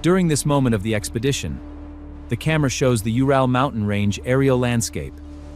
During this moment of the expedition, the camera shows the Ural mountain range aerial landscape.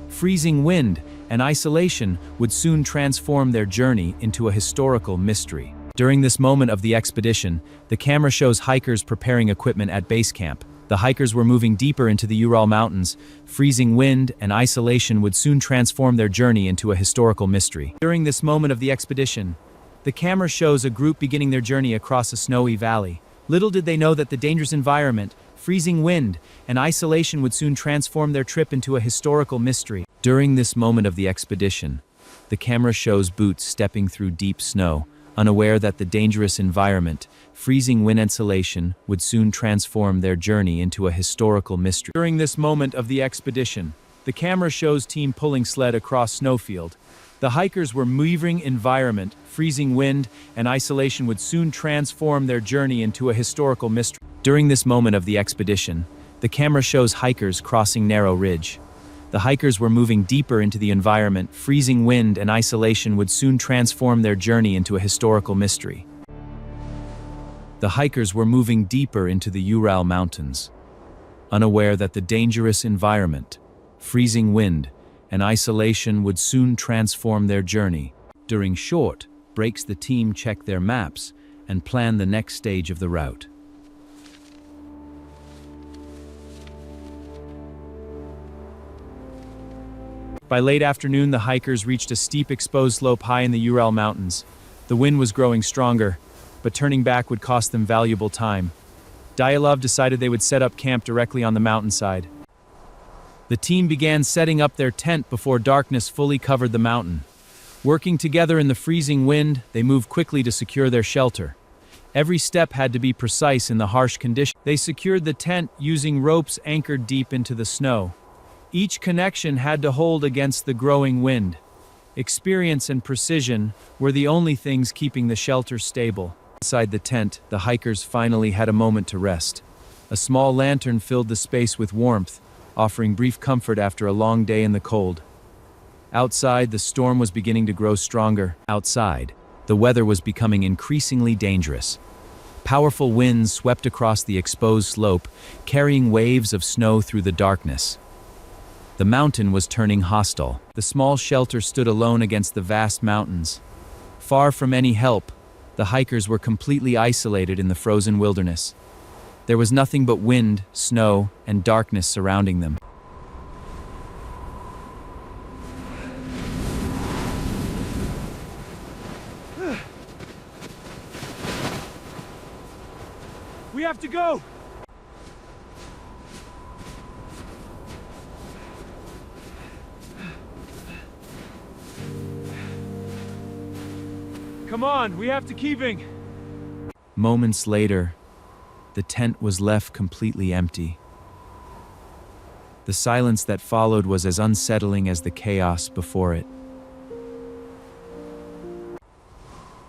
Freezing wind and isolation would soon transform their journey into a historical mystery. During this moment of the expedition, the camera shows hikers preparing equipment at base camp. The hikers were moving deeper into the Ural Mountains. Freezing wind and isolation would soon transform their journey into a historical mystery. During this moment of the expedition, the camera shows a group beginning their journey across a snowy valley. Little did they know that the dangerous environment, freezing wind, and isolation would soon transform their trip into a historical mystery. During this moment of the expedition, the camera shows Boots stepping through deep snow, unaware that the dangerous environment, freezing wind and isolation, would soon transform their journey into a historical mystery. During this moment of the expedition, the camera shows team pulling sled across snowfield. The hikers were moving environment, freezing wind, and isolation would soon transform their journey into a historical mystery. During this moment of the expedition, the camera shows hikers crossing narrow ridge. The hikers were moving deeper into the environment, freezing wind and isolation would soon transform their journey into a historical mystery. The hikers were moving deeper into the Ural Mountains, unaware that the dangerous environment, freezing wind, and isolation would soon transform their journey. During short breaks, the team check their maps and plan the next stage of the route. By late afternoon, the hikers reached a steep exposed slope high in the Ural Mountains. The wind was growing stronger, but turning back would cost them valuable time. Dyatlov decided they would set up camp directly on the mountainside. The team began setting up their tent before darkness fully covered the mountain. Working together in the freezing wind, they moved quickly to secure their shelter. Every step had to be precise in the harsh conditions. They secured the tent using ropes anchored deep into the snow. Each connection had to hold against the growing wind. Experience and precision were the only things keeping the shelter stable. Inside the tent, the hikers finally had a moment to rest. A small lantern filled the space with warmth, offering brief comfort after a long day in the cold. Outside, the storm was beginning to grow stronger. Outside, the weather was becoming increasingly dangerous. Powerful winds swept across the exposed slope, carrying waves of snow through the darkness. The mountain was turning hostile. The small shelter stood alone against the vast mountains. Far from any help, the hikers were completely isolated in the frozen wilderness. There was nothing but wind, snow, and darkness surrounding them. We have to go! Come on, we have to keeping. Moments later, the tent was left completely empty. The silence that followed was as unsettling as the chaos before it.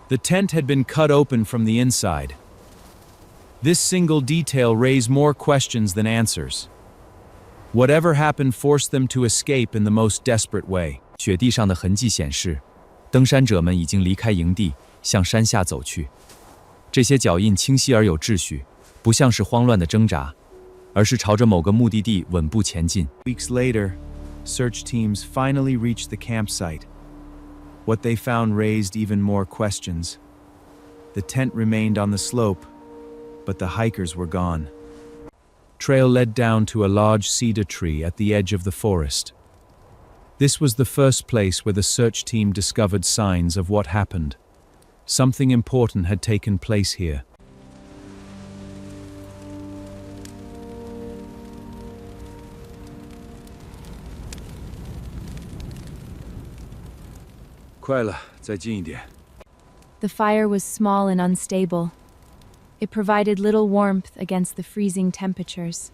The tent had been cut open from the inside. This single detail raised more questions than answers. Whatever happened forced them to escape in the most desperate way. 雪地上的痕迹显示，登山者们已经离开营地，向山下走去。这些脚印清晰而有秩序，不像是慌乱的挣扎，而是朝着某个目的地稳步前进。Weeks later, search teams finally reached the campsite. What they found raised even more questions. The tent remained on the slope, but the hikers were gone. Trail led down to a large cedar tree at the edge of the forest. This was the first place where the search team discovered signs of what happened. Something important had taken place here. The fire was small and unstable. It provided little warmth against the freezing temperatures.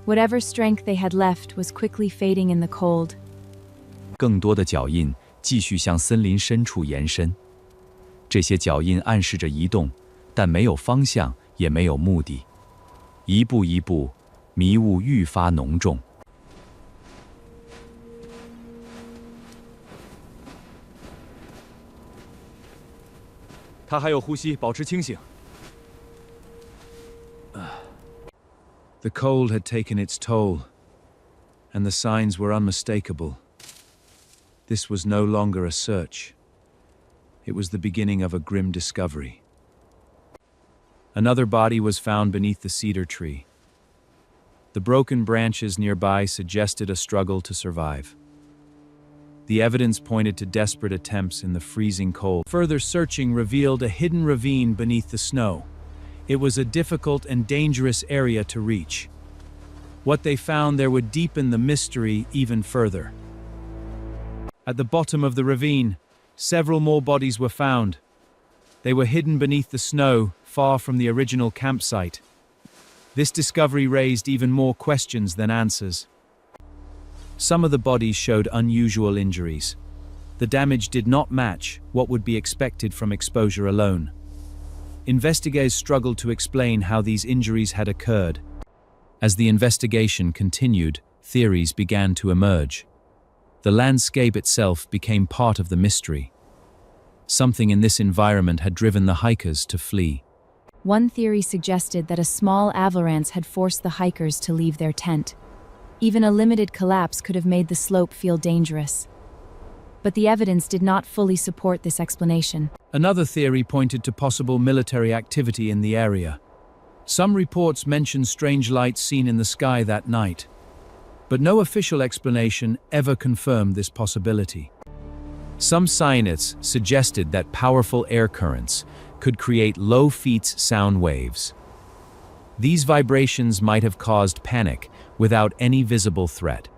Whatever strength they had left was quickly fading in the cold. 更多的脚印继续向森林深处延伸。这些脚印暗示着移动，但没有方向，也没有目的。一步一步，迷雾愈发浓重。他还有呼吸，保持清醒。The cold had taken its toll, and the signs were unmistakable. This was no longer a search. It was the beginning of a grim discovery. Another body was found beneath the cedar tree. The broken branches nearby suggested a struggle to survive. The evidence pointed to desperate attempts in the freezing cold. Further searching revealed a hidden ravine beneath the snow. It was a difficult and dangerous area to reach. What they found there would deepen the mystery even further. At the bottom of the ravine, several more bodies were found. They were hidden beneath the snow, far from the original campsite. This discovery raised even more questions than answers. Some of the bodies showed unusual injuries. The damage did not match what would be expected from exposure alone. Investigators struggled to explain how these injuries had occurred. As the investigation continued, theories began to emerge. The landscape itself became part of the mystery. Something in this environment had driven the hikers to flee. One theory suggested that a small avalanche had forced the hikers to leave their tent. Even a limited collapse could have made the slope feel dangerous. But the evidence did not fully support this explanation. Another theory pointed to possible military activity in the area. Some reports mentioned strange lights seen in the sky that night, but no official explanation ever confirmed this possibility. Some scientists suggested that powerful air currents could create low-frequency sound waves. These vibrations might have caused panic without any visible threat.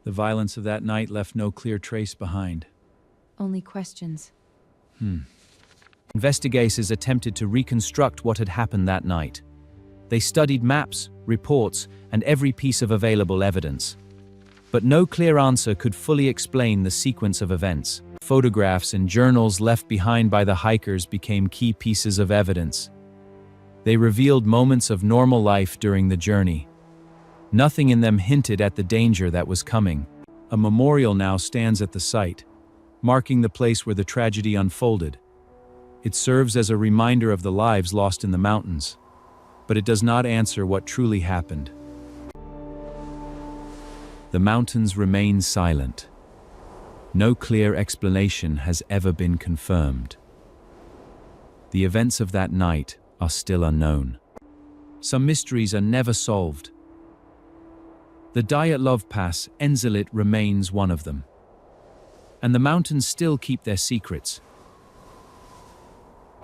The violence of that night left no clear trace behind. Only questions. Investigators attempted to reconstruct what had happened that night. They studied maps, reports, and every piece of available evidence. But no clear answer could fully explain the sequence of events. Photographs and journals left behind by the hikers became key pieces of evidence. They revealed moments of normal life during the journey. Nothing in them hinted at the danger that was coming. A memorial now stands at the site, marking the place where the tragedy unfolded. It serves as a reminder of the lives lost in the mountains, but it does not answer what truly happened. The mountains remain silent. No clear explanation has ever been confirmed. The events of that night are still unknown. Some mysteries are never solved. The Dyatlov Pass, Enzelit, remains one of them. And the mountains still keep their secrets,